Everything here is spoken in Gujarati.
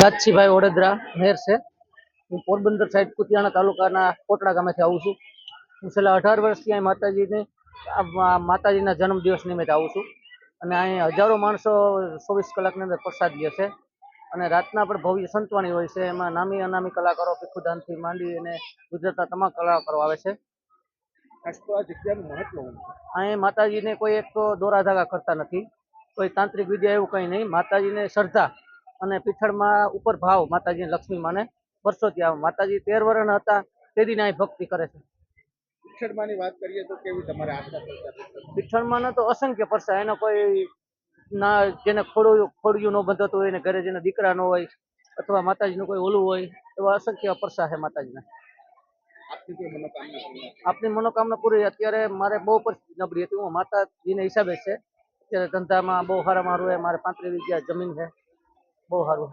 રાજસીભાઈ ઓડેદરા મેર છે। હું પોરબંદર સાઈડ કુતિયાણા તાલુકાના કોટડા ગામેથી આવું છું। હું છેલ્લા 18 વર્ષથી અહીં માતાજીના જન્મદિવસ નિમિત્તે આવું છું અને અહીં હજારો માણસો 24 કલાકની અંદર પ્રસાદ લે છે અને રાતના પણ ભવ્ય સંતવાણી હોય છે। એમાં નામી અનામી કલાકારો ભીખુદાનથી માંડી અને ગુજરાતના તમામ કલાકારો આવે છે। આ જગ્યાનું મહત્વ અહીં માતાજીને કોઈ એક દોરા ધાગા કરતા નથી, કોઈ તાંત્રિક વિદ્યા એવું કંઈ નહીં। માતાજીને શ્રદ્ધા અને પીઠળમાં ઉપર ભાવ માતાજી લક્ષ્મી માને વર્ષોથી આવે। માતાજી 13 વર્ષના હતા તેથી અહીં ભક્તિ કરે છે। પીઠળમાંની વાત કરીએ તો કેવી તમારે આસ્થા? પીઠળમાં તો અસંખ્ય પરસા, એનો કોઈ ના જેને ખોડિયું ન બંધાતું હોય, એને ઘરે જેને દીકરા ન હોય અથવા માતાજીનું કોઈ ઓલું હોય, એવા અસંખ્ય પરસા છે માતાજીના। આપની મનોકામના પૂરી। અત્યારે મારે બહુ પરિસ્થિતિ નબળી હતી, હું માતાજીના હિસાબે છે અત્યારે ધંધામાં બહુ સારામાં સારું। મારે 35 વીઘા જમીન છે, બહુ સારું।